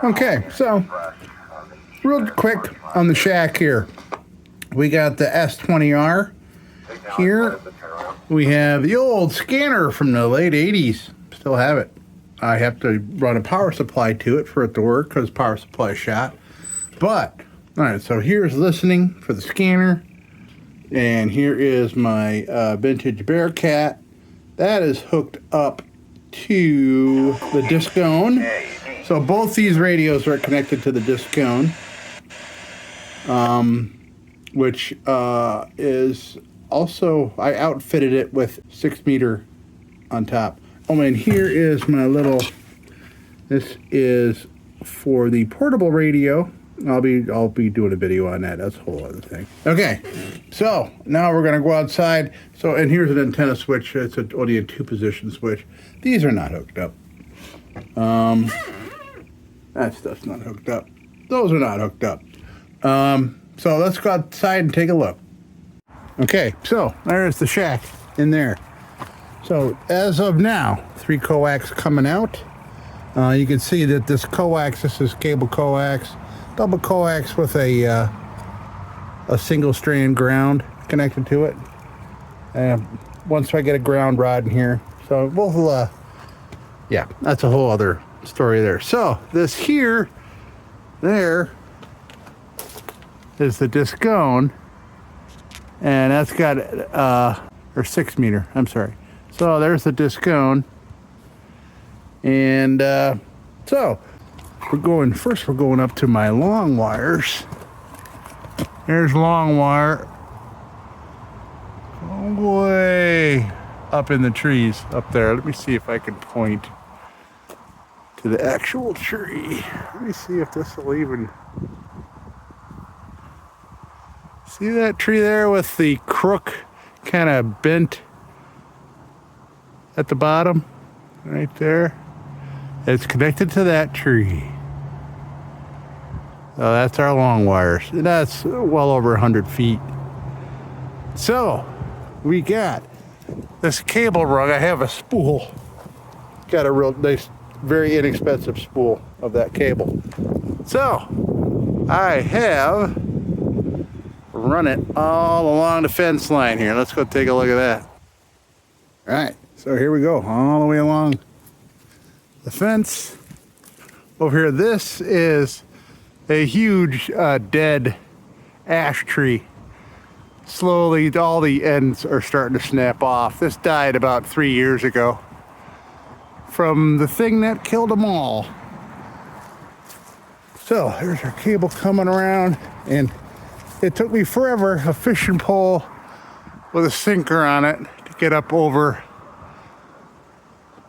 Okay, so real quick on the shack here. We got the S20R here. We have the old scanner from the late 80s. Still have it. I have to run a power supply to it for it to work because power supply is shot. But, all right, so here's listening for the scanner. And here is my vintage Bearcat. That is hooked up to the Discone. So both these radios are connected to the Discone, which is also, I outfitted it with 6 meter on top. Oh, and here is my little, this is for the portable radio. I'll be doing a video on that. That's a whole other thing. Okay, so now we're gonna go outside. So, and here's an antenna switch. It's only a 2-position switch. These are not hooked up. That stuff's not hooked up. Those are not hooked up. So let's go outside and take a look. Okay, so there's the shack in there. So as of now, 3 coax coming out. You can see that this coax, this is cable coax, double coax with a single strand ground connected to it. Once I get a ground rod in here, so we'll, yeah, that's a whole other story there. So this here, there is the Discone, and that's got or 6 meter. I'm sorry. So there's the Discone, and so we're going up to my long wires. There's long wire way up in the trees up there. Let me see if I can point to the actual tree. Let me see if this will even see that tree there with the crook kind of bent at the bottom right there. It's connected to that tree. So that's our long wires. And that's well over 100 feet. So we got this cable rug. I have a spool. Got a real nice, very inexpensive spool of that cable. So I have run it all along the fence line here. Let's go take a look at that. All right, so here we go, all the way along the fence. Over here, this is a huge dead ash tree. Slowly, all the ends are starting to snap off. This died about 3 years ago from the thing that killed them all. So there's our cable coming around, and it took me forever, a fishing pole with a sinker on it, to get up over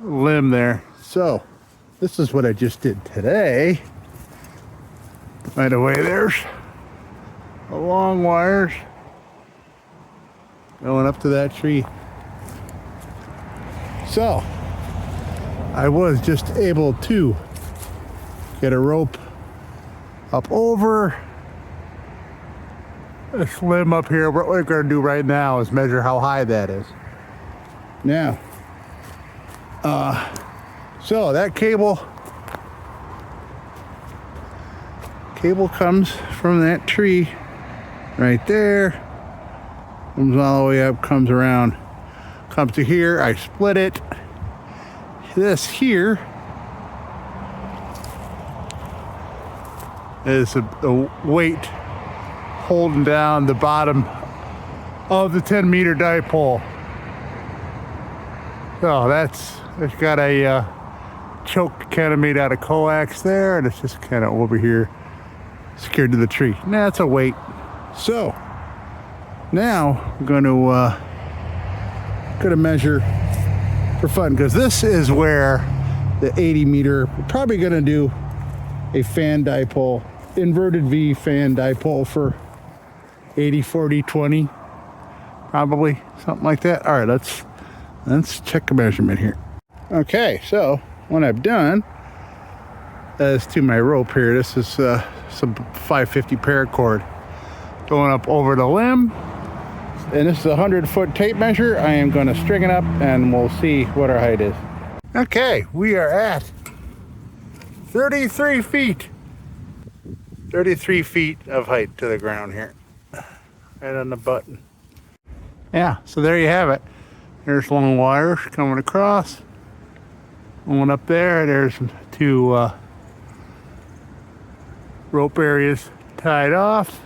the limb there. So this is what I just did today. By the way, there's the long wires going up to that tree. So I was just able to get a rope up over this limb up here. What we're going to do right now is measure how high that is. Now, so that cable comes from that tree right there, comes all the way up, comes around, comes to here. I split it. This here is the weight holding down the bottom of the 10 meter dipole. So it's got a choke kind of made out of coax there, and it's just kind of over here secured to the tree. Now it's a weight. So now I'm going to measure for fun, because this is where the 80 meter, we're probably going to do a fan dipole, inverted V fan dipole for 80, 40, 20, probably something like that. All right, let's check a measurement here. Okay, so what I've done is to my rope here, this is some 550 paracord going up over the limb, and this is a 100-foot tape measure. I am going to string it up and we'll see what our height is. Okay, we are at 33 feet. 33 feet of height to the ground here. Right on the button. Yeah, so there you have it. There's long wires coming across. One up there. There's two rope areas tied off.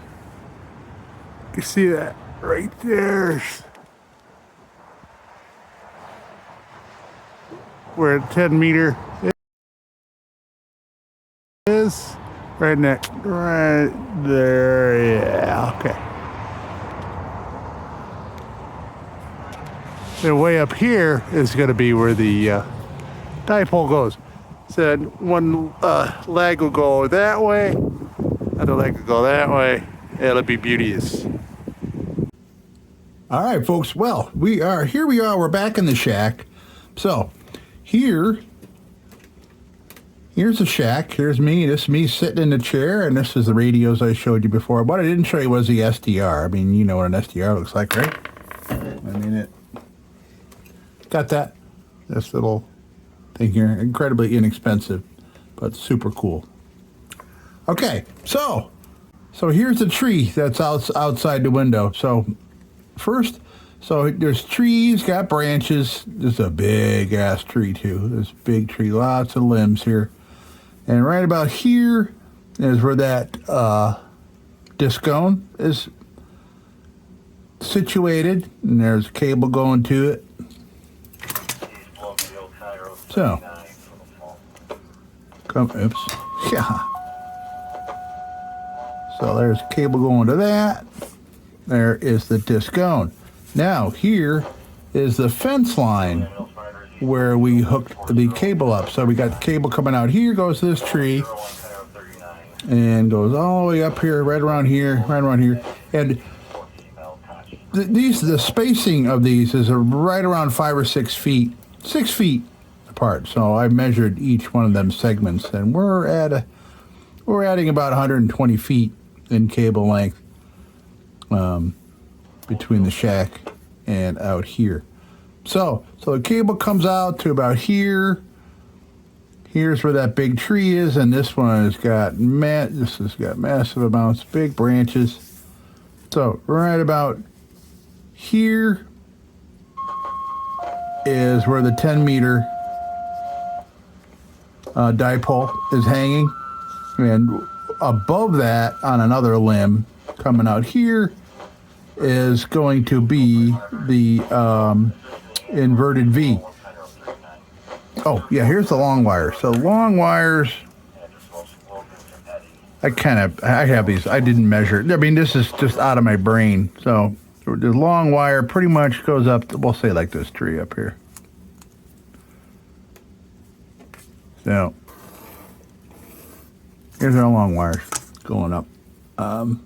You can see that right there. Where the 10 meter is. Right next, right there. Yeah, okay. The way up here is going to be where the dipole goes. So one leg will go that way, other leg will go that way. It'll be beauteous. All right, folks. Well, here we are. We're back in the shack. So here's the shack. Here's me. This is me sitting in the chair, and this is the radios I showed you before. What I didn't show you was the SDR. I mean, you know what an SDR looks like, right? I mean, it got that. This little thing here, incredibly inexpensive, but super cool. Okay, so here's the tree that's outside the window. So first, there's trees, got branches. This is a big ass tree too. This big tree, lots of limbs here. And right about here is where that discone is situated, and there's a cable going to it. So, oops, yeah. So there's a cable going to that. There is the discone. Now here is the fence line where we hooked the cable up. So we got the cable coming out here, goes to this tree, and goes all the way up here, right around here. And the spacing of these is right around 5 or 6 feet, 6 feet apart. So I measured each one of them segments, and we're adding about 120 feet in cable length between the shack and out here. So the cable comes out to about here. Here's where that big tree is, and this one has got massive amounts, big branches. So right about here is where the 10 meter dipole is hanging, and above that on another limb coming out here is going to be the inverted V. Oh yeah, here's the long wires. So long wires, I have these. I didn't measure. I mean, this is just out of my brain. So the long wire pretty much goes up, we'll say like this tree up here. So here's our long wires going up. And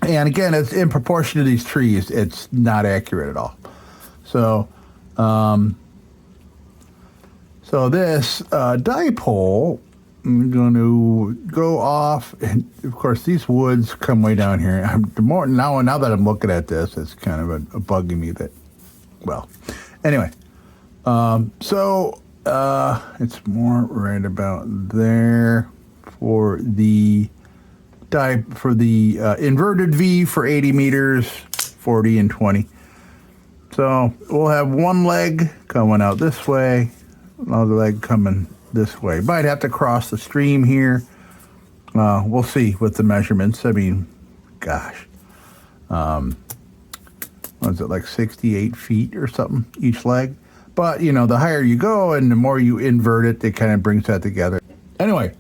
again, it's in proportion to these trees. It's not accurate at all. So, so this dipole, I'm going to go off, and of course these woods come way down here. Now that I'm looking at this, it's kind of a bugging me that, well, anyway. So it's more right about there for the inverted V for 80 meters, 40 and 20. So we'll have one leg coming out this way, another leg coming this way. Might have to cross the stream here. We'll see with the measurements. I mean, gosh. Was it like 68 feet or something each leg? But, you know, the higher you go and the more you invert it, it kind of brings that together. Anyway,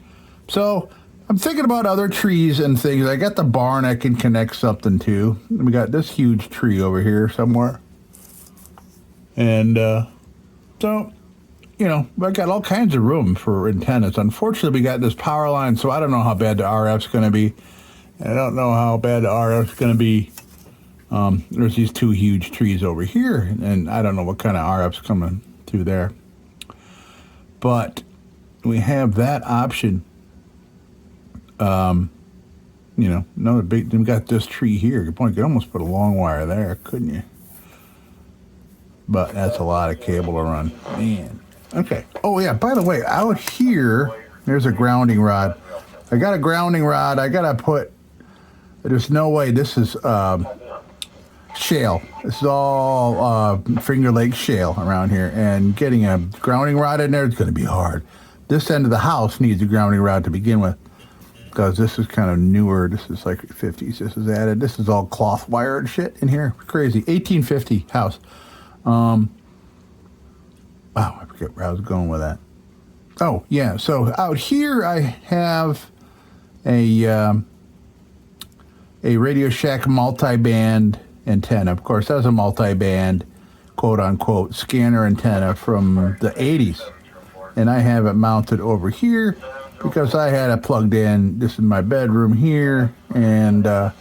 so I'm thinking about other trees and things. I got the barn I can connect something to. We got this huge tree over here somewhere. And so, you know, I got all kinds of room for antennas. Unfortunately, we got this power line, so I don't know how bad the RF's going to be. And I don't know how bad the RF's going to be. There's these two huge trees over here, and I don't know what kind of RF's coming through there. But we have that option. You know, another big, we got this tree here. You could almost put a long wire there, couldn't you? But that's a lot of cable to run. Man. Okay. Oh, yeah, by the way, out here There's a grounding rod. I got a grounding rod. I gotta put. There's no way this is shale. This is all Finger Lake shale around here, and getting a grounding rod in there is going to be hard. This end of the house needs a grounding rod to begin with, because this is kind of newer. This is like 50s. This is added. This is all cloth wired shit in here. Crazy. 1850 house. Wow, I forget where I was going with that. Oh yeah. So out here I have a Radio Shack multi-band antenna. Of course, that's a multi-band, quote-unquote, scanner antenna from the 80s. And I have it mounted over here because I had it plugged in. This is my bedroom here, and I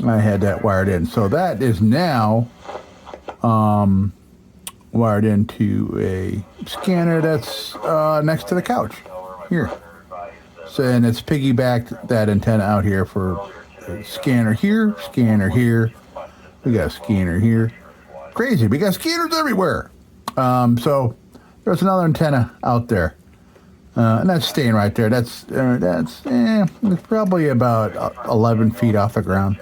had that wired in. So that is now wired into a scanner that's next to the couch here. So, and it's piggybacked that antenna out here for scanner here, scanner here. We got a scanner here. Crazy. We got scanners everywhere. So there's another antenna out there, and that's staying right there. It's probably about 11 feet off the ground.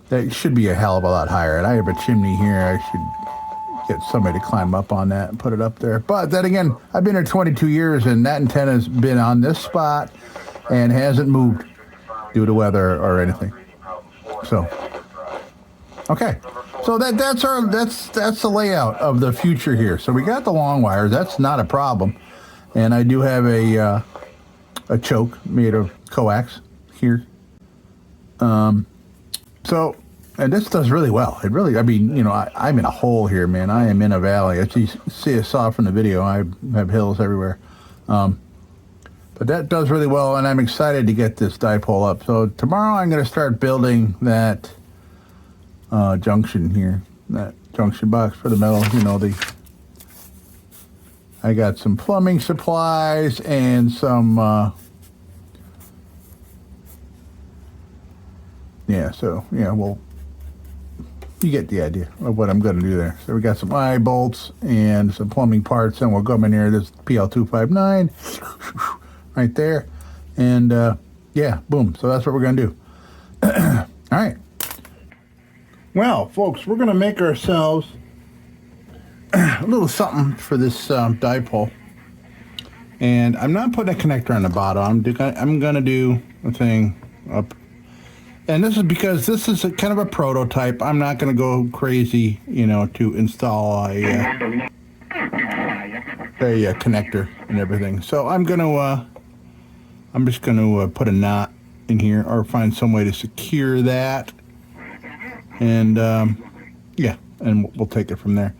That should be a hell of a lot higher. And I have a chimney here. I should get somebody to climb up on that and put it up there. But then again, I've been here 22 years, and that antenna's been on this spot and hasn't moved due to weather or anything. So, okay. So that's the layout of the future here. So we got the long wires. That's not a problem. And I do have a choke made of coax here. So, and this does really well. It really, I mean, you know, I'm in a hole here, man. I am in a valley. As you saw from the video, I have hills everywhere. But that does really well, and I'm excited to get this dipole up. So tomorrow I'm going to start building that junction here, that junction box for the metal. You know, I got some plumbing supplies and some, well, you get the idea of what I'm going to do there. So we got some eye bolts and some plumbing parts, and we'll come in here. This PL259 right there, and yeah, boom. So that's what we're going to do. All right. Well, folks, we're going to make ourselves a little something for this dipole. And I'm not putting a connector on the bottom. I'm going to do a thing up. And this is because this is kind of a prototype. I'm not going to go crazy, you know, to install a connector and everything. So I'm just going to put a knot in here, or find some way to secure that. And yeah, and we'll take it from there.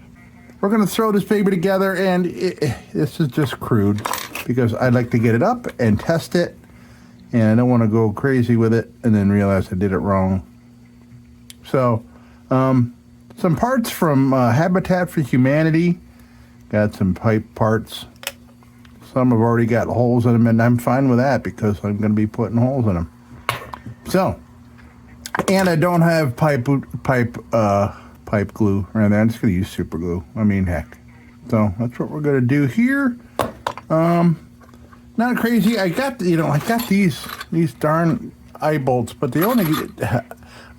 We're going to throw this baby together, and this is just crude because I'd like to get it up and test it, and I don't want to go crazy with it and then realize I did it wrong. So some parts from Habitat for Humanity. Got some pipe parts. Some have already got holes in them, and I'm fine with that because I'm going to be putting holes in them. So, and I don't have pipe glue right there. I'm just going to use super glue. I mean, heck. So that's what we're going to do here. Not crazy. I got these darn eye bolts, but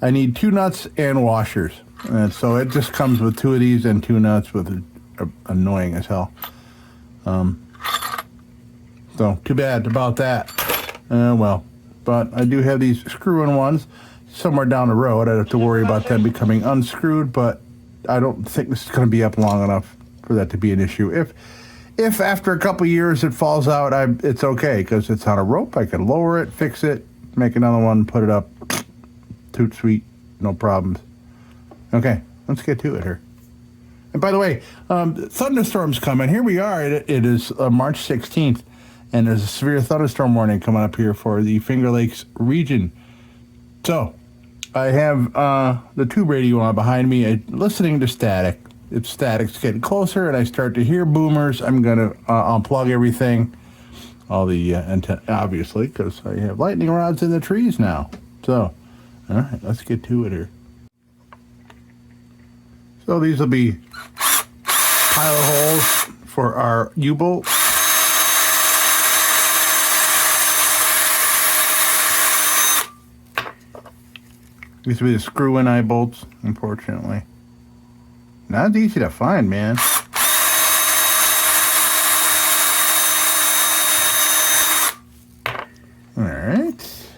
I need 2 nuts and washers. And so it just comes with 2 of these and 2 nuts, with annoying as hell. So too bad about that. Well, but I do have these screw-in ones somewhere down the road. I'd have to worry about them becoming unscrewed, but I don't think this is going to be up long enough for that to be an issue. If after a couple years it falls out, it's okay because it's on a rope. I can lower it, fix it, make another one, put it up. Toot sweet, no problems. Okay, let's get to it here. And by the way, thunderstorms coming. Here we are. It is March 16th, and there's a severe thunderstorm warning coming up here for the Finger Lakes region. So I have the tube radio on behind me, listening to static. If static's getting closer and I start to hear boomers, I'm going to unplug everything. All the antenna, obviously, because I have lightning rods in the trees now. So, all right, let's get to it here. So these will be pilot holes for our U-bolt. Used to be the screw-in eye bolts, unfortunately. Not easy to find, man. All right.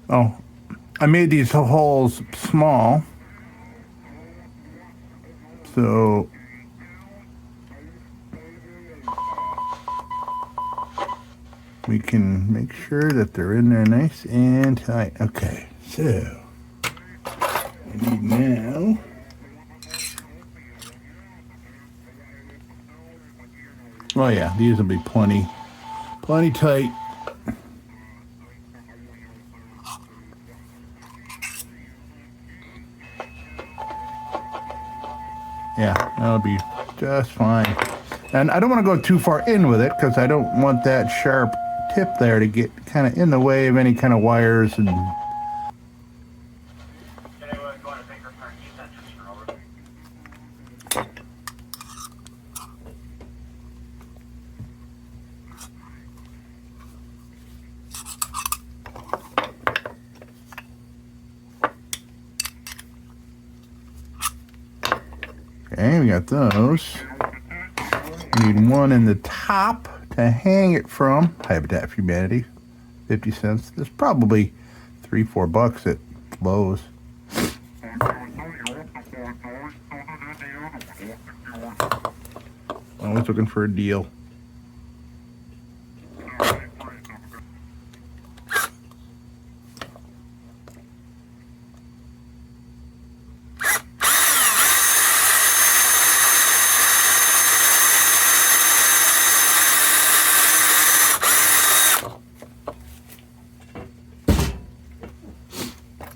Oh, I made these holes small, so we can make sure that they're in there nice and tight. Okay, so I need now oh yeah, these will be plenty tight. Yeah, that'll be just fine. And I don't want to go too far in with it because I don't want that sharp tip there to get kind of in the way of any kind of wires and okay, we got those. We need one in the top to hang it from. Habitat for Humanity, 50 cents. There's probably $3-4 at Lowe's. Always looking for a deal.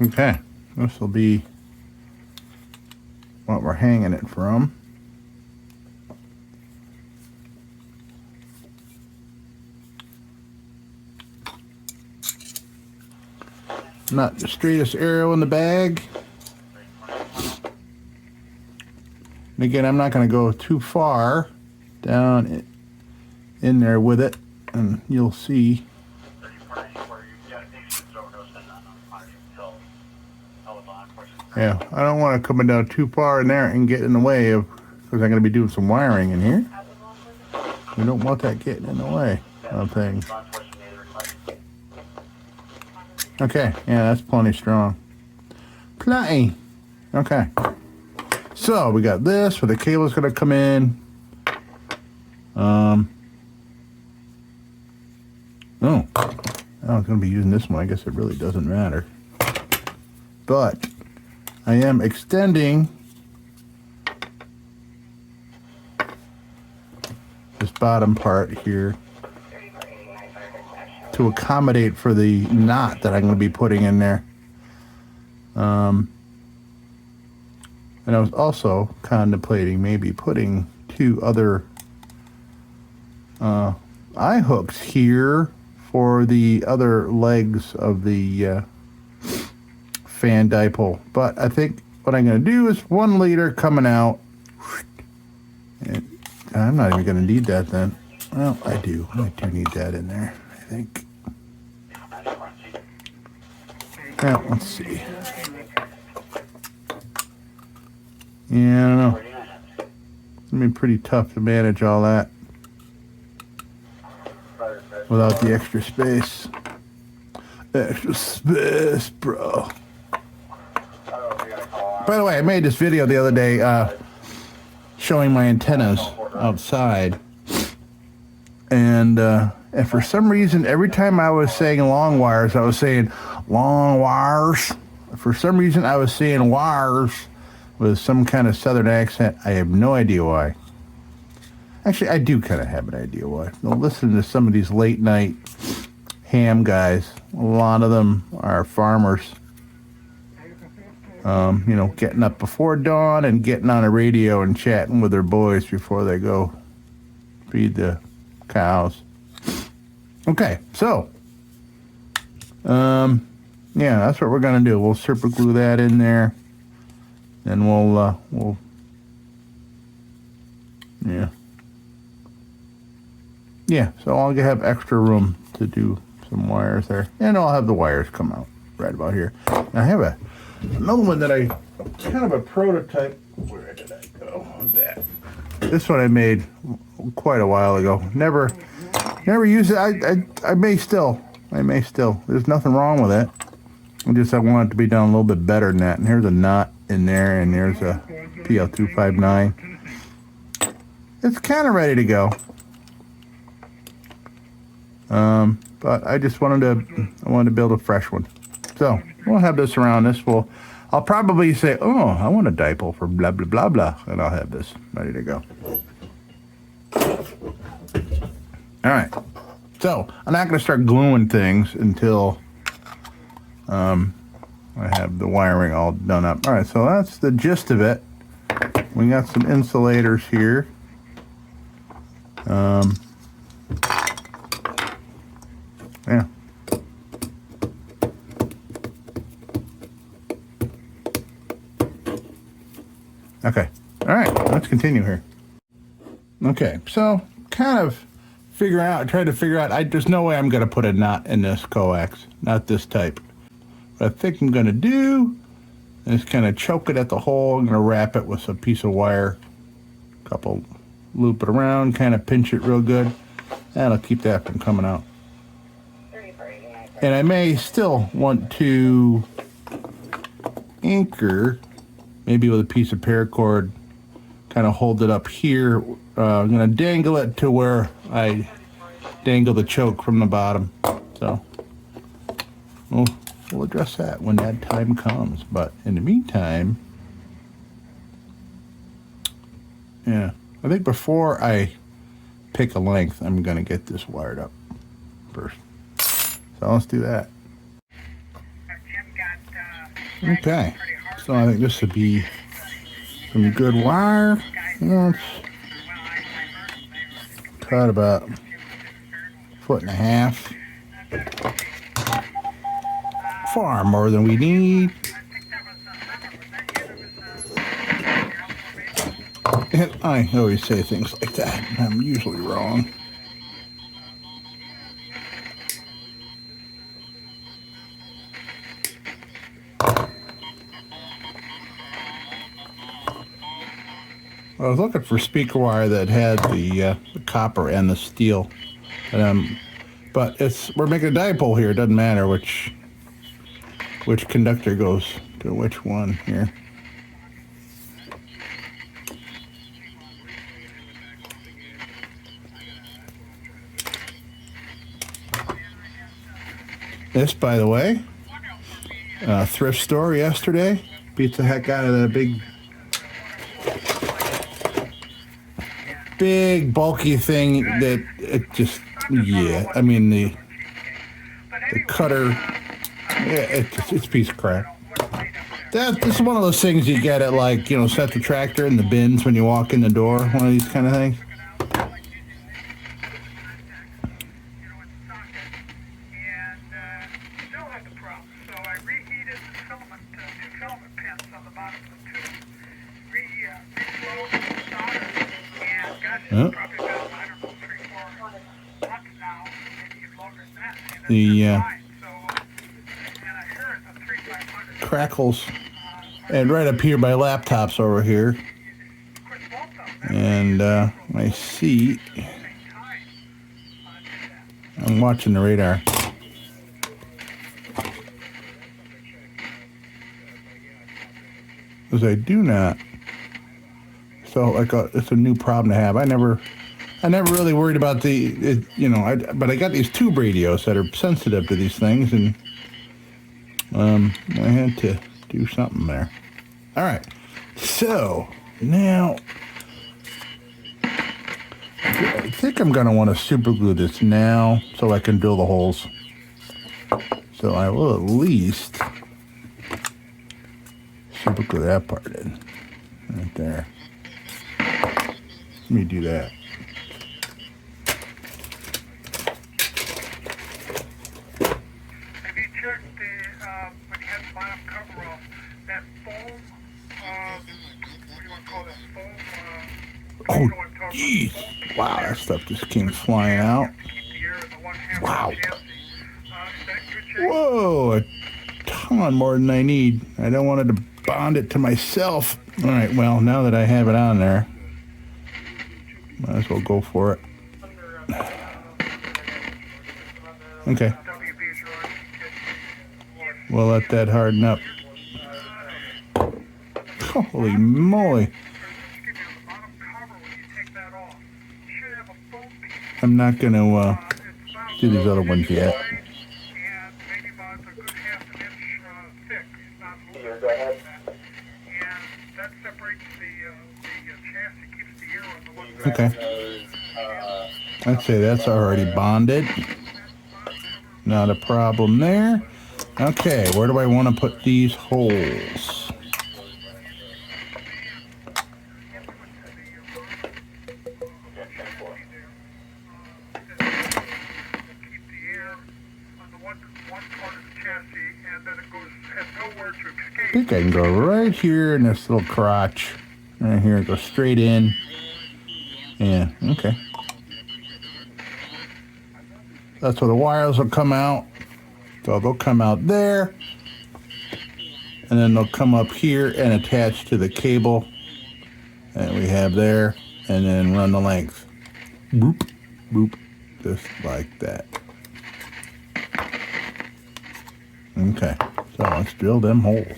Okay, this will be what we're hanging it from. Not the straightest arrow in the bag. And again, I'm not going to go too far down in there with it, and you'll see. Yeah, I don't want to come down too far in there and get in the way of, because I'm going to be doing some wiring in here. We don't want that getting in the way of things. Okay, yeah, that's plenty strong. Plenty. Okay. So we got this where the cable's going to come in. Oh, I'm going to be using this one. I guess it really doesn't matter. But I am extending this bottom part here to accommodate for the knot that I'm going to be putting in there. And I was also contemplating maybe putting 2 other eye hooks here for the other legs of the fan dipole. But I think what I'm going to do is 1 liter coming out. And I'm not even going to need that then. Well, I do need that in there, I think. Well, let's see. Yeah, I don't know. It's going to be pretty tough to manage all that without the extra space. Extra space, bro. By the way, I made this video the other day showing my antennas outside. And for some reason, every time I was saying long wires, I was saying long wires. For some reason, I was saying wires with some kind of southern accent. I have no idea why. Actually, I do kind of have an idea why. Now, listen to some of these late night ham guys. A lot of them are farmers. You know, getting up before dawn and getting on a radio and chatting with their boys before they go feed the cows. Okay, so yeah, that's what we're gonna do. We'll super glue that in there, and we'll Yeah. Yeah, so I'll have extra room to do some wires there. And I'll have the wires come out right about here. I have another one that kind of a prototype. Where did I go with that? This one I made quite a while ago. Never used it. I may still. There's nothing wrong with it. I want it to be done a little bit better than that. And here's a knot in there, and there's a PL259. It's kind of ready to go. But I just wanted to build a fresh one. So we'll have this around this. I'll probably say, oh, I want a dipole for blah, blah, blah, blah. And I'll have this ready to go. All right. So I'm not going to start gluing things until I have the wiring all done up. All right. So that's the gist of it. We got some insulators here. Yeah. Okay. All right. Let's continue here. Okay. So kind of trying to figure out, there's no way I'm going to put a knot in this coax, not this type. What I think I'm going to do is kind of choke it at the hole. I'm going to wrap it with a piece of wire, loop it around, kind of pinch it real good. That'll keep that from coming out. And I may still want to anchor, maybe with a piece of paracord, kind of hold it up here. I'm going to dangle it to where I dangle the choke from the bottom. So we'll address that when that time comes. But in the meantime, yeah, I think before I pick a length, I'm going to get this wired up first. So let's do that. Okay, so I think this would be some good wire. Let's cut about 1.5 feet. Far more than we need. And I always say things like that. I'm usually wrong. I was looking for speaker wire that had the copper and the steel, but we're making a dipole here. It doesn't matter which conductor goes to which one here. This, by the way, thrift store yesterday. Beats the heck out of that big bulky thing that it just, yeah, I mean the cutter, yeah, it's a piece of crap. This is one of those things you get at, like, set the tractor in the bins when you walk in the door, one of these kind of things. The crackles, and right up here, my laptop's over here, and my seat. I'm watching the radar. Because I do not. So it's a new problem to have. I never really worried about but I got these tube radios that are sensitive to these things, and I had to do something there. All right, so now I think I'm gonna want to super glue this now so I can drill the holes. So I will at least super glue that part in right there. Let me do that. Oh, jeez. Wow, that stuff just came flying out. Wow. Whoa, a ton more than I need. I don't want to bond it to myself. All right, well, now that I have it on there, might as well go for it. Okay. We'll let that harden up. Holy moly. I'm not going to do these other ones yet. Okay. I'd say that's already bonded. Not a problem there. Okay, where do I want to put these holes? I think I can go right here in this little crotch. Right here, go straight in. Yeah, okay. That's where the wires will come out. So they'll come out there. And then they'll come up here and attach to the cable that we have there. And then run the length. Boop, boop. Just like that. Okay, so let's drill them holes.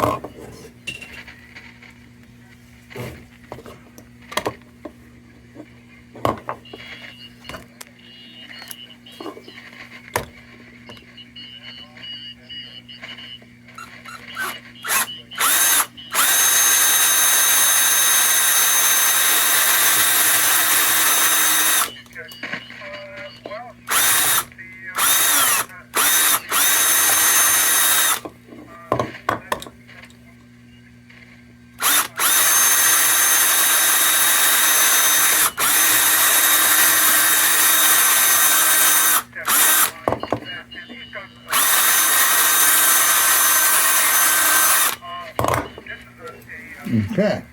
Okay.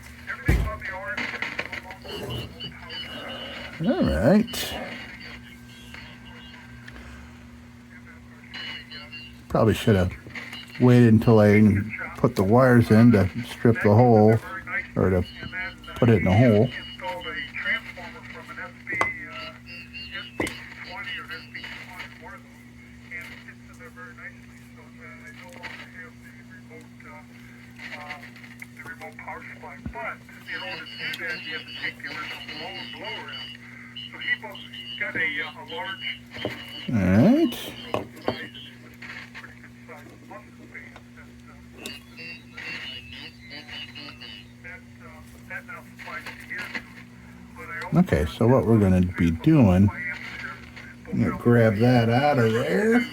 All right. Probably should have waited until I put the wires in to strip the hole, or to put it in the hole. All right. Okay, so what we're going to be doing, I'm going to grab that out of there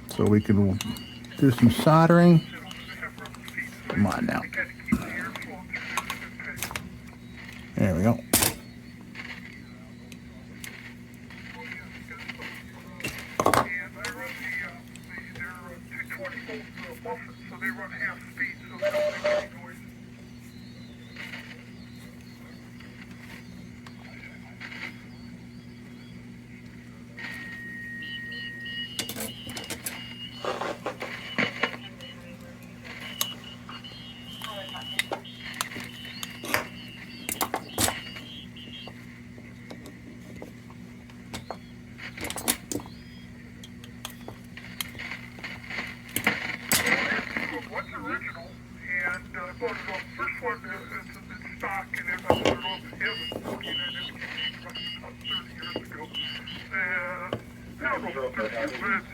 so we can do some soldering. Come on now. There we go.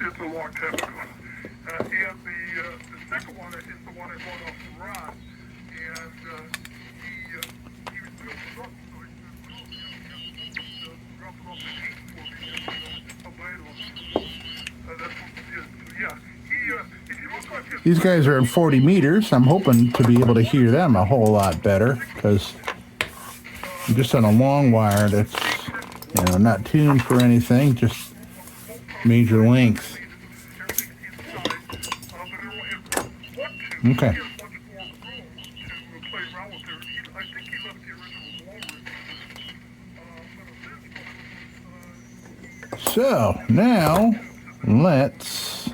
It's a long time ago. And the second one is the one I bought off the Ron. And he was built the truck, so he said, drop it off the gate for me. And I'll buy it off. That's what he did. So yeah, if you look like his... These guys are in 40 meters. I'm hoping to be able to hear them a whole lot better, because I'm just on a long wire that's, you know, not tuned for anything, just major length. Okay. So now let's,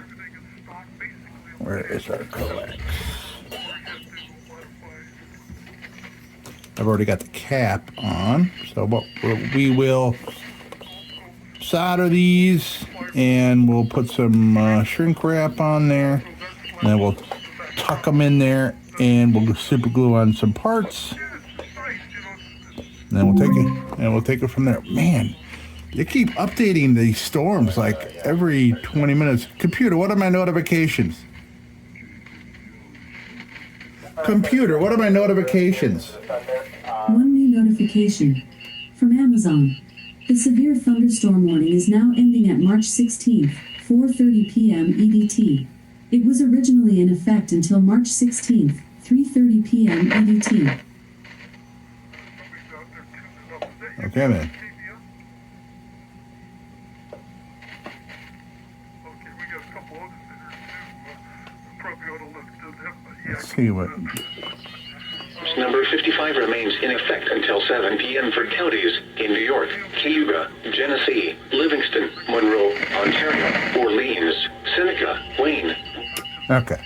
where is our coax? I've already got the cap on, so we will solder these and we'll put some shrink wrap on there, and then we'll tuck them in there and we'll super glue on some parts, and then we'll take it from there. Man, they keep updating these storms like every 20 minutes. Computer, what are my notifications? Computer, what are my notifications? One new notification from Amazon. The severe thunderstorm warning is now ending at March 16th, 4:30 p.m. EDT. It was originally in effect until March 16th, 3:30 p.m. EDT. Okay then. Let's see what. Number 55 remains in effect until 7 p.m. for counties in New York, Cayuga, Genesee, Livingston, Monroe, Ontario, Orleans, Seneca, Wayne. Okay.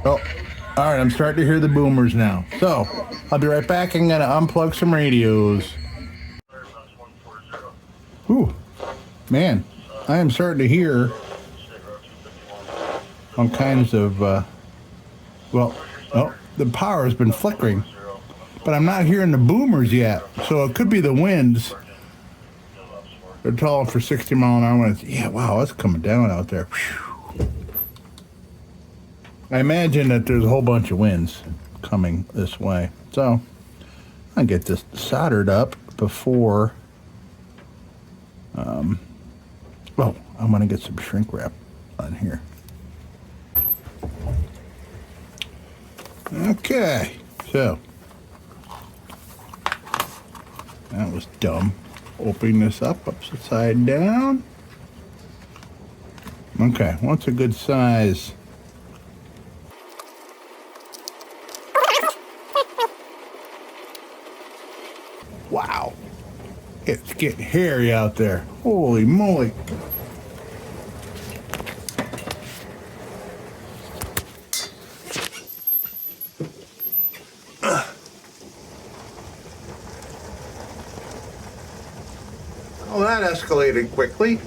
Oh, all right, I'm starting to hear the boomers now. So, I'll be right back. I'm going to unplug some radios. Ooh, man, I am starting to hear all kinds of, the power has been flickering, but I'm not hearing the boomers yet. So it could be the winds. They're telling for 60 mile an hour winds. Yeah, wow, it's coming down out there. Whew. I imagine that there's a whole bunch of winds coming this way. So I'll get this soldered up before, I'm going to get some shrink wrap on here. Okay, so that was dumb. Opening this up upside down. Okay, what's a good size? Wow, it's getting hairy out there. Holy moly. Oh, that escalated quickly.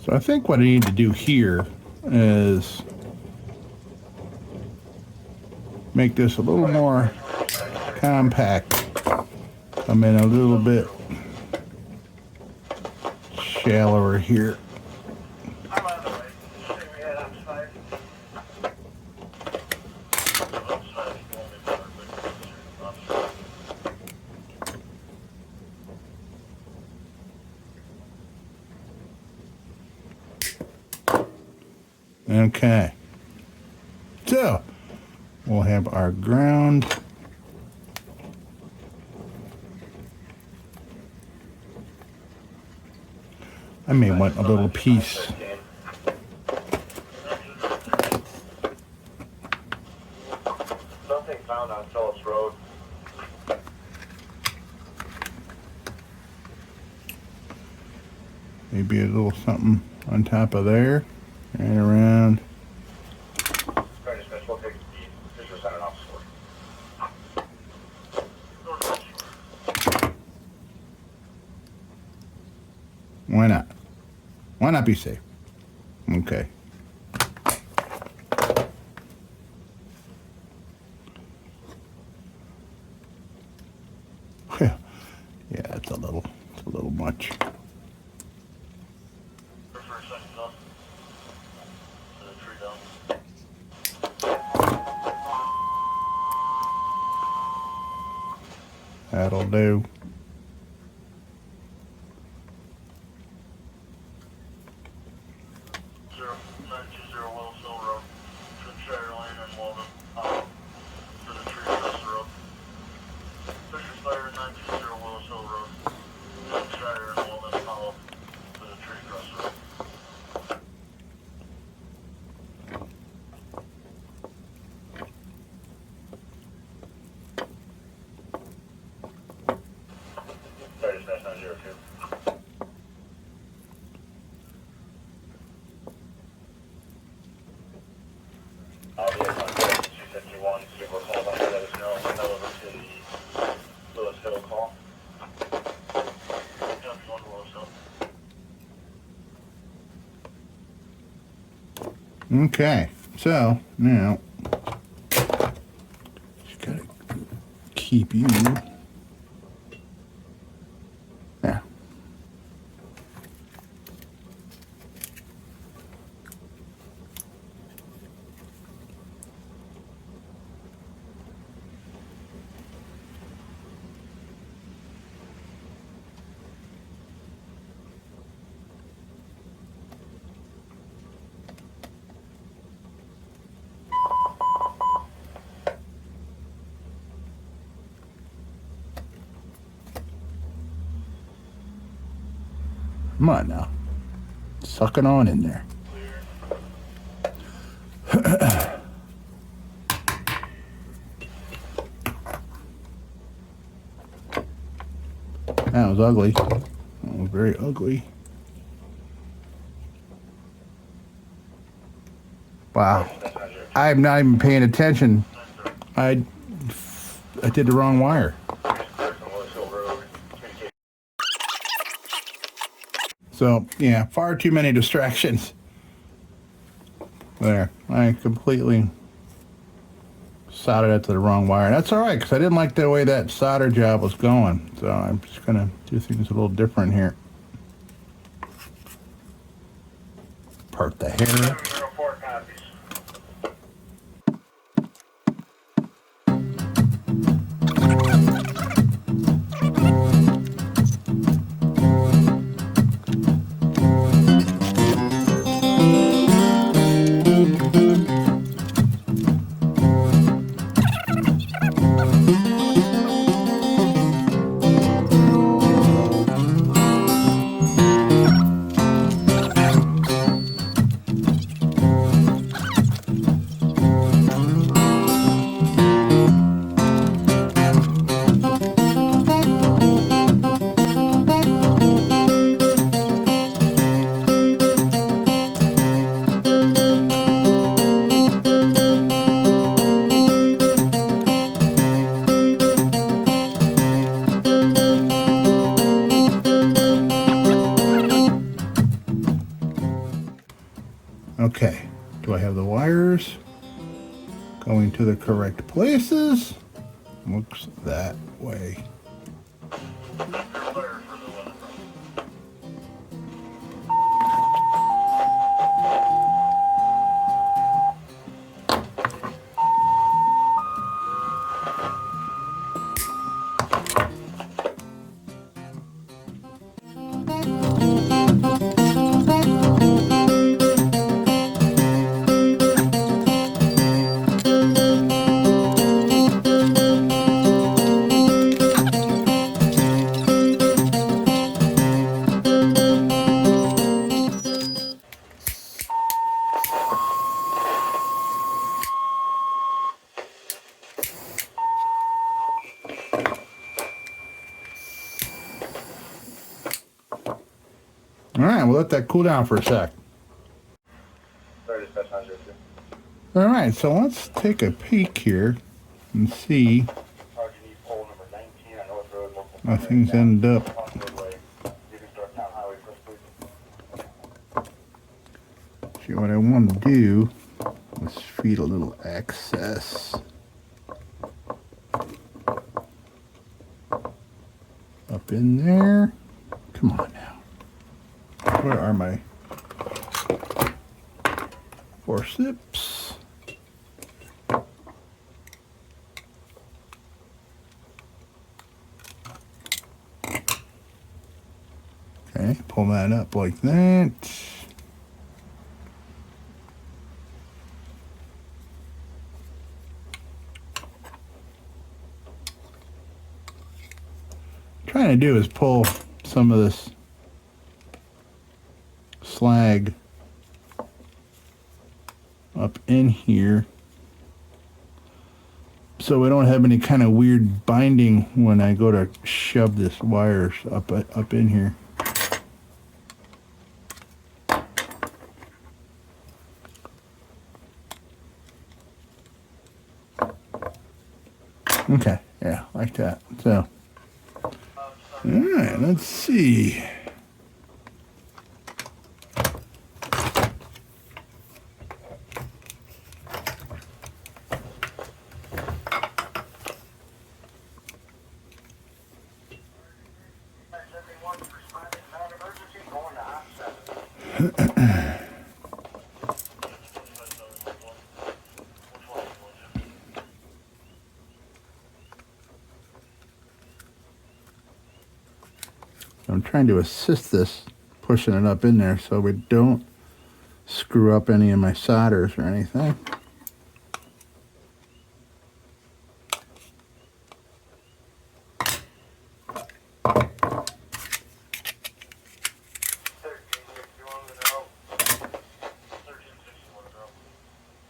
So I think what I need to do here is make this a little more compact. Come in a little bit shallower here. Okay, so we'll have our ground. I may want a little piece. Nothing found on Phillips Road. Maybe a little something on top of there, right around. We'll take the picture center off the Why not? Why not be safe? Okay. Yeah, it's a little much. That'll do. 1920 Willis Hill Road. Strider and Walnut Hollow. There's a tree across the road. Sorry, dispatch 902. I'll be at contact 251. Super call on let us know. Head over to the Willis Hill call. Yeah, one Willis Hill. Okay, so now just gotta keep you. Yeah. Come on now. Suck it on in there. That was ugly. That was very ugly. Wow. I'm not even paying attention. I did the wrong wire. So, yeah, far too many distractions. There, I completely soldered it to the wrong wire. That's all right, because I didn't like the way that solder job was going. So I'm just going to do things a little different here. Part the hair. 704 copies. Okay, do I have the wires going to the correct places? Looks that way. All right, we'll let that cool down for a sec. Sorry, dispatch 902. All right, so let's take a peek here and see RGD pole number 19 on North Road. how things end up. On roadway. You can start Town Highway first, please. See, what I want to do is feed a little excess up in there. Come on now. Where are my forceps? Okay, pull that up like that. trying to do is pull some of this slag up in here so we don't have any kind of weird binding when I go to shove this wires up in here. Okay, yeah, like that. So, all right, let's see. I'm trying to assist this, pushing it up in there so we don't screw up any of my solders or anything.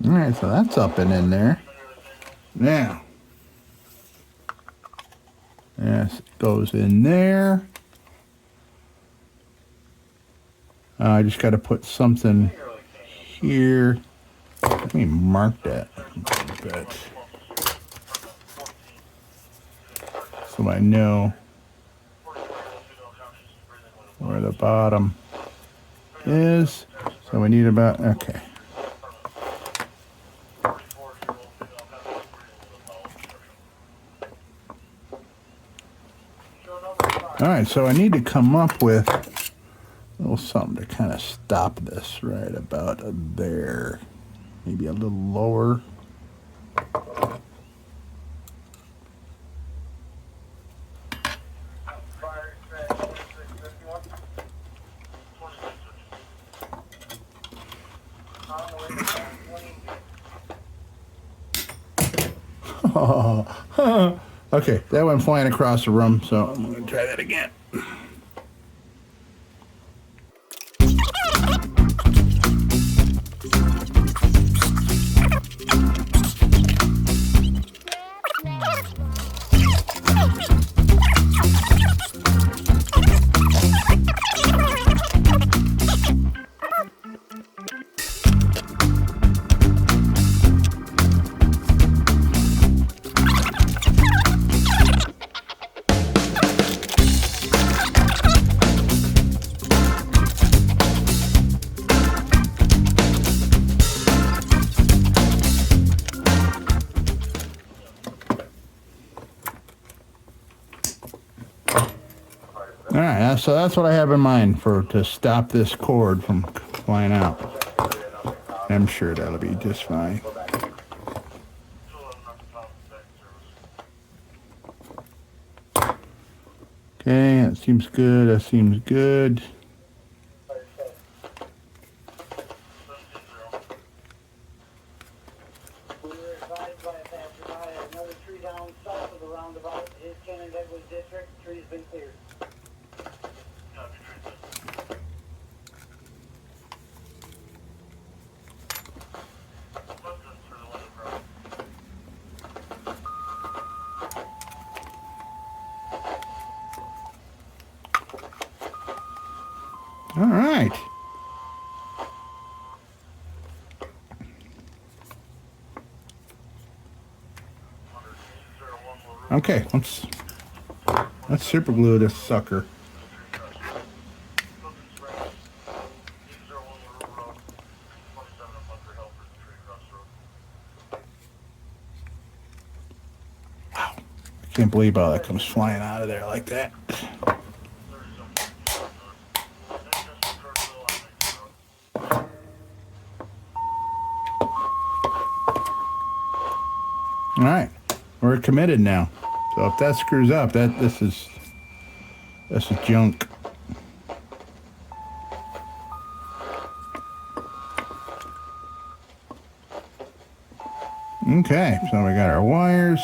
All right, so that's up and in there. Now, yes, it goes in there. I just got to put something here. Let me mark that a bit so I know where the bottom is. So we need about, okay. All right, so I need to come up with a little something to kind of stop this right about there. Maybe a little lower. Okay, that went flying across the room, so I'm going to try that again. All right, so that's what I have in mind to stop this cord from flying out. I'm sure that'll be just fine. Okay, that seems good. That seems good. We were advised by a passerby another tree down south of the roundabout. His candidate was district. Tree's been cleared. All right. Okay, let's super glue this sucker. Wow, I can't believe how that comes flying out of there like that. All right, we're committed now. So if that screws up, this is junk. Okay, so we got our wires.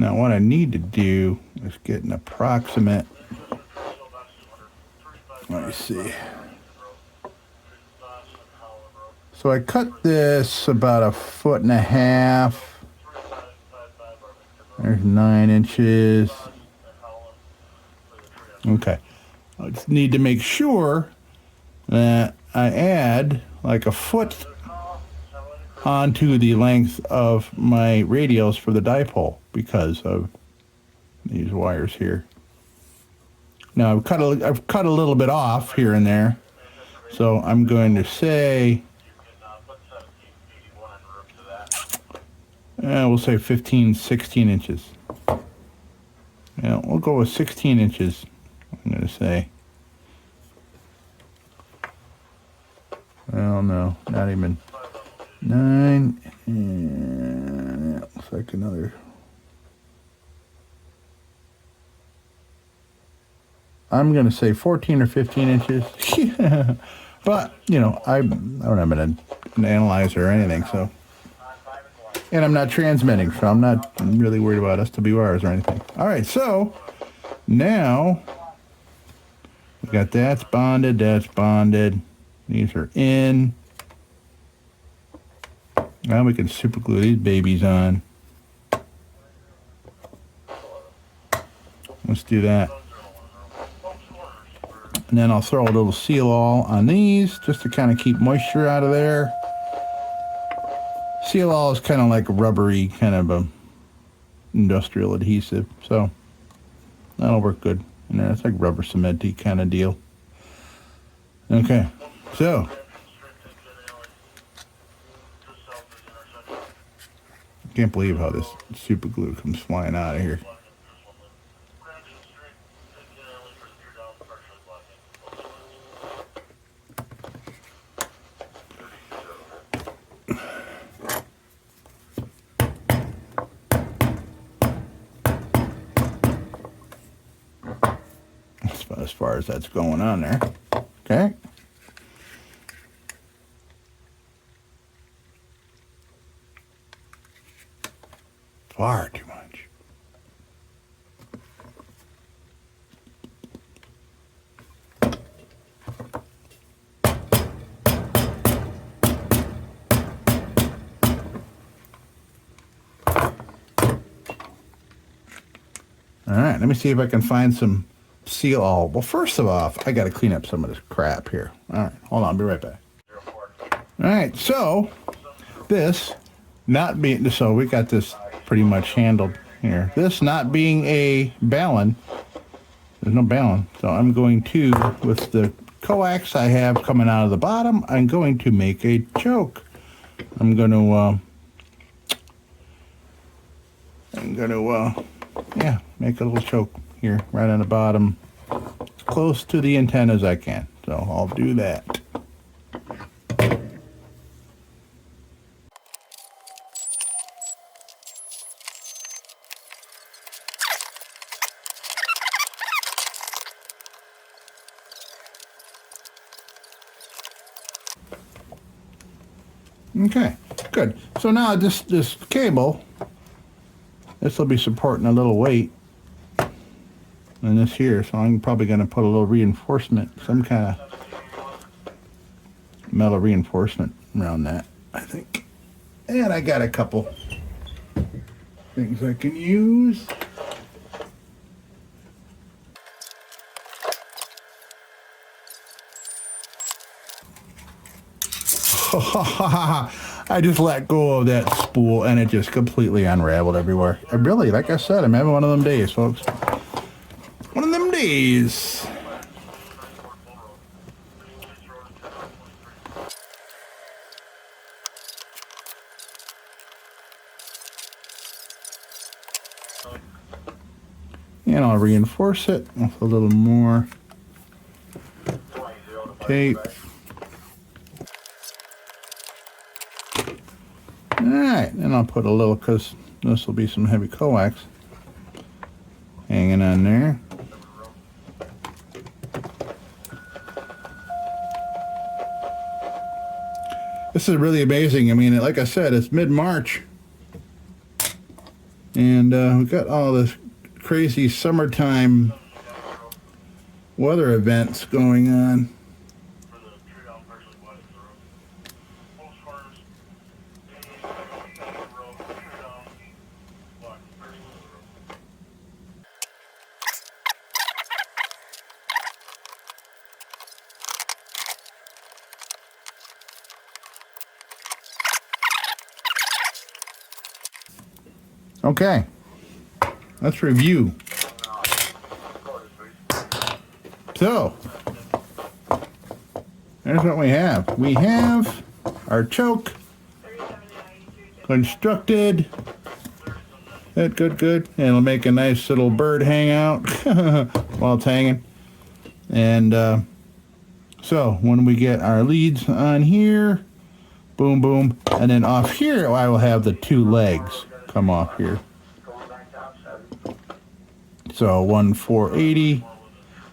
Now what I need to do is get an approximate. Let me see. So I cut this about 1.5 feet. There's 9 inches. Okay. I just need to make sure that I add like 1 foot onto the length of my radials for the dipole because of these wires here. Now I've cut a little bit off here and there, so I'm going to say, we'll say 15, 16 inches. Yeah, we'll go with 16 inches. I'm going to say. Well, no, not even 9. And that looks like another. I'm going to say 14 or 15 inches. But, you know, I don't have an analyzer or anything, so. And I'm not transmitting, so I'm not really worried about SWRs or anything. All right, so now we got that's bonded, that's bonded. These are in. Now we can super glue these babies on. Let's do that. And then I'll throw a little seal all on these just to kind of keep moisture out of there. Seal all is kind of like a rubbery kind of a industrial adhesive, so that'll work good. And it's like rubber cementy kind of deal. Okay, so can't believe how this super glue comes flying out of here. As far as that's going on there. Okay. Far too much. All right, let me see if I can find some seal all. Well, first of all, I got to clean up some of this crap here. All right, hold on, I'll be right back. All right, so this not being, so we got this pretty much handled here. This not being a ballon, there's no ballon, so I'm going to, with the coax I have coming out of the bottom, I'm going to make a choke. I'm going to, yeah, make a little choke here, right on the bottom, as close to the antenna as I can. So I'll do that. Okay, good. So now this cable, this will be supporting a little weight. And this here, so I'm probably going to put a little reinforcement, some kind of metal reinforcement around that, I think. And I got a couple things I can use. I just let go of that spool and it just completely unraveled everywhere. I really, like I said, I'm having one of them days, folks. One of them days. And I'll reinforce it with a little more tape. Alright, and I'll put a little, because this will be some heavy coax hanging on there. This is really amazing. I mean, like I said, it's mid-March. And And we've got all this crazy summertime weather events going on. For the tree down partially wide of the road. Most cars, they on the road, tree down, block partially of the road. Okay, let's review. So, there's what we have. We have our choke constructed. Good, good, good. And it'll make a nice little bird hangout while it's hanging. And so, when we get our leads on here, boom, boom. And then off here, I will have the two legs come off here. So, one for 80.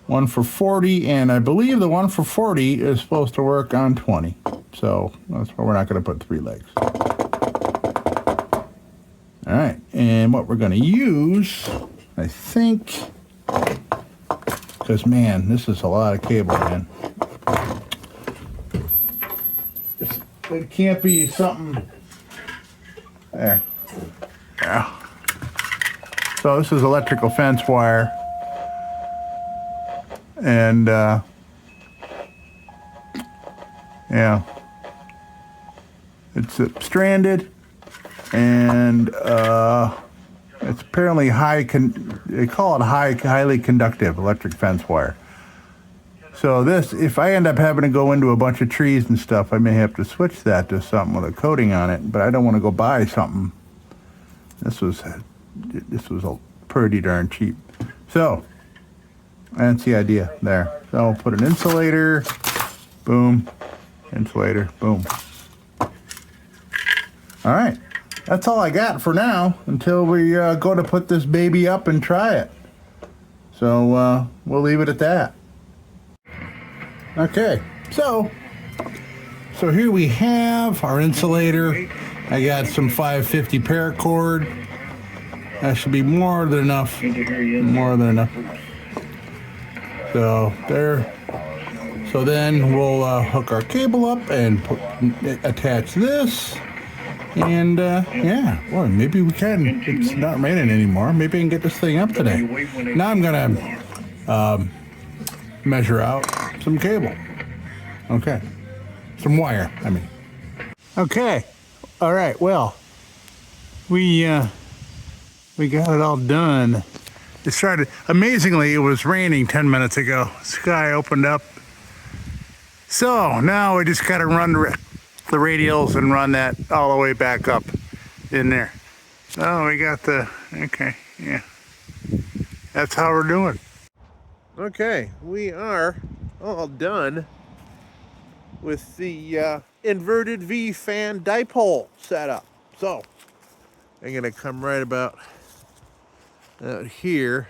One for 40, and I believe the one for 40 is supposed to work on 20. So that's why we're not going to put 3 legs. All right, and what we're going to use, I think, because man, this is a lot of cable, man. It can't be something there. Yeah. So this is electrical fence wire. And yeah, it's stranded, and it's apparently they call it highly conductive electric fence wire. So this, if I end up having to go into a bunch of trees and stuff, I may have to switch that to something with a coating on it. But I don't want to go buy something. This was pretty darn cheap. So. That's the idea there. So I'll put an insulator, boom, insulator, boom. All right, that's all I got for now until we go to put this baby up and try it. So we'll leave it at that. Okay, so here we have our insulator. I got some 550 paracord. That should be more than enough. More than enough. So there. So then we'll hook our cable up and attach this. And yeah, boy, maybe we can. It's not raining anymore. Maybe I can get this thing up today. Now I'm gonna measure out some cable. Okay, some wire. I mean. Okay. All right. Well, we got it all done. It started, amazingly, it was raining 10 minutes ago. Sky opened up. So now we just got to run the radials and run that all the way back up in there. So we got okay, yeah. That's how we're doing. Okay, we are all done with the inverted V fan dipole setup. So I'm going to come right about out here,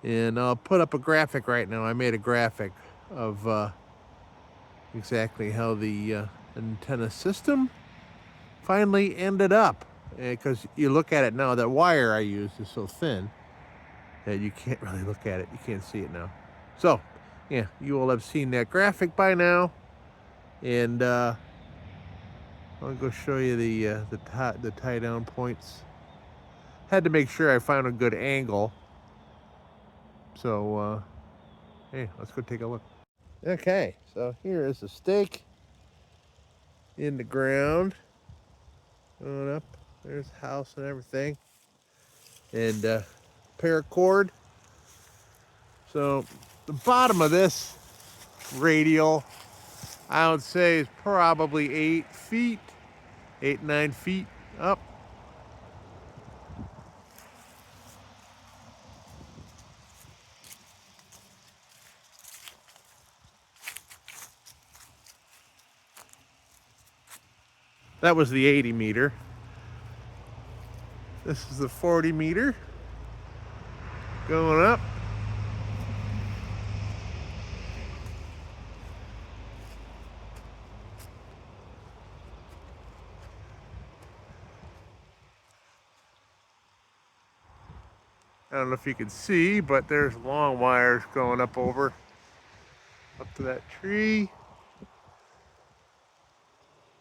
and I'll put up a graphic right now. I made a graphic of exactly how the antenna system finally ended up, because you look at it now, that wire I used is so thin that you can't really look at it. You can't see it now. So yeah, you will have seen that graphic by now, and I'll go show you the tie down points. Had to make sure I found a good angle. So, hey, let's go take a look. Okay, so here is a stake in the ground. Going up. There's the house and everything. And paracord. So, the bottom of this radial, I would say, is probably 8 feet, 9 feet up. That was the 80 meter. This is the 40 meter. Going up. I don't know if you can see, but there's long wires going up to that tree,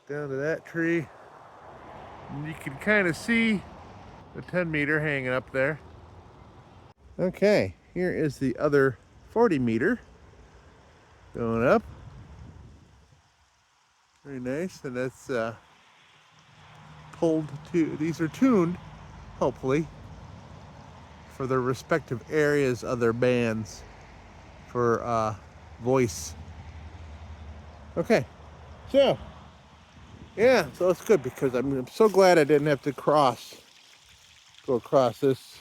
down to that tree. And you can kind of see the 10 meter hanging up there. Okay, here is the other 40 meter going up. Very nice, and that's pulled to, these are tuned, hopefully, for their respective areas of their bands for voice. Okay, so yeah, so it's good because I'm so glad I didn't have to go across this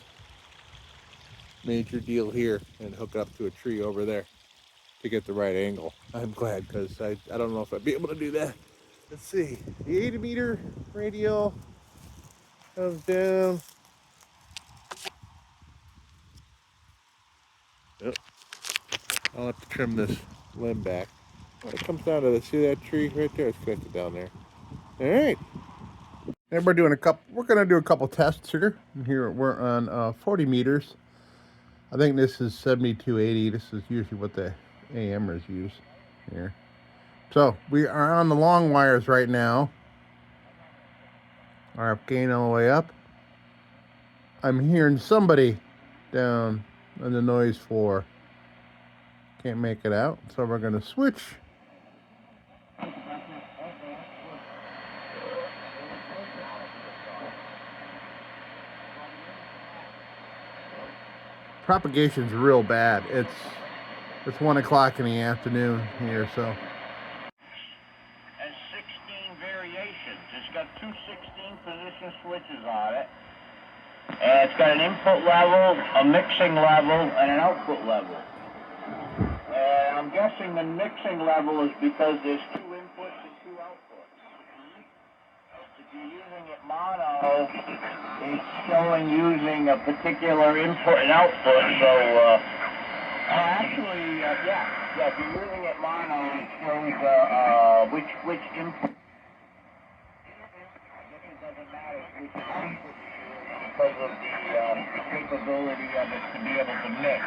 major deal here and hook up to a tree over there to get the right angle. I'm glad because I don't know if I'd be able to do that. Let's see, the 80 meter radial comes down. Yep. I'll have to trim this limb back. When it comes down to the, see that tree right there? It's connected down there. All right. And we're gonna do a couple tests here. And here we're on 40 meters. I think this is 7280. This is usually what the AMers use here. So we are on the long wires right now. RF gain all the way up. I'm hearing somebody down on the noise floor. Can't make it out, so we're gonna switch. Propagation's real bad. It's 1 o'clock in the afternoon here, so. And 16 variations. It's got two 16 position switches on it. And it's got an input level, a mixing level, and an output level. And I'm guessing the mixing level is because there's two inputs and two outputs. If you're using it mono, it's showing using a particular input and output. So, yeah, if you're using it mono, it shows which input. I guess it doesn't matter which output because of the capability of it to be able to mix.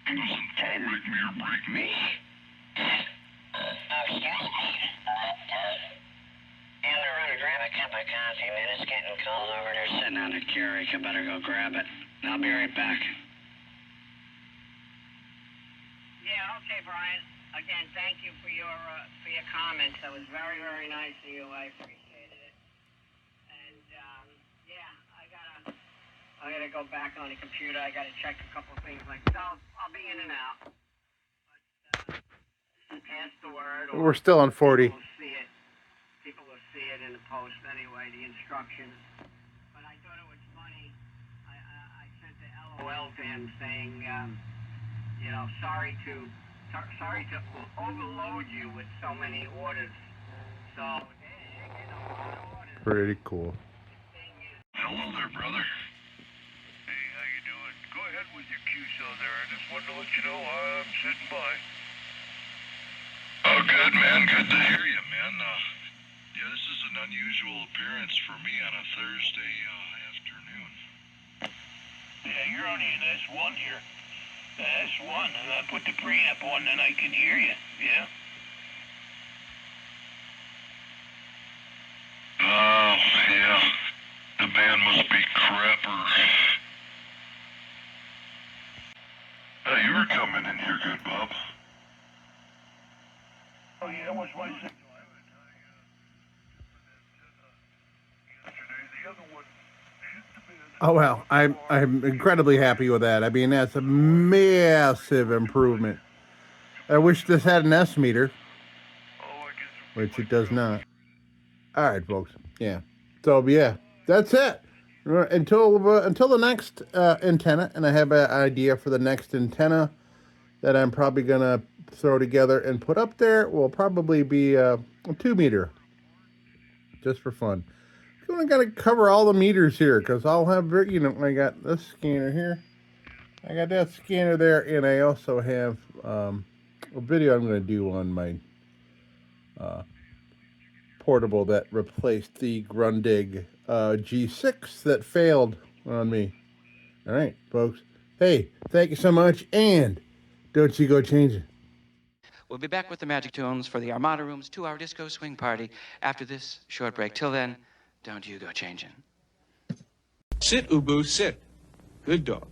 Doesn't tolerate me or break me. Excuse me. Yeah, they're running. Grab a cup of coffee, man. It's getting cold over there. Sitting on a Keurig. I better go grab it. I'll be right back. Yeah, okay, Brian. Again, thank you for your comments. That was very, very nice of you. I appreciated it. And yeah, I gotta go back on the computer. I gotta check a couple things like so. I'll be in and out. But pass the word. We're still on 40. People will see it in the post anyway. The instructions. But I thought it was funny. I sent the LOL to him saying, sorry to overload you with so many orders. So, they're getting a lot of orders. Pretty cool. Hello there, brother. Hey, how you doing? Go ahead with your QSO there. I just wanted to let you know I'm sitting by. Oh, good, man. Good to hear you, man. Yeah, this is an unusual appearance for me on a Thursday afternoon. Yeah, you're only in S1 here. S1, and I put the preamp on and I can hear you, yeah? Oh, yeah. The band must be crapper. Hey, you were coming in here good, Bob. Oh, yeah, what's my signal? Oh well, I'm incredibly happy with that. I mean, that's a massive improvement. I wish this had an S meter, which it does not. All right, folks. Yeah. So yeah, that's it. Until the next antenna, and I have an idea for the next antenna that I'm probably gonna throw together and put up there. Will probably be a 2 meter, just for fun. I'm only gotta cover all the meters here because I'll have, I got this scanner here. I got that scanner there, and I also have a video I'm going to do on my portable that replaced the Grundig G6 that failed on me. All right, folks. Hey, thank you so much, and don't you go changing. We'll be back with the Magic Tunes for the Armada Room's 2-hour disco swing party after this short break. Till then, don't you go changing. Sit, Ubu, sit. Good dog.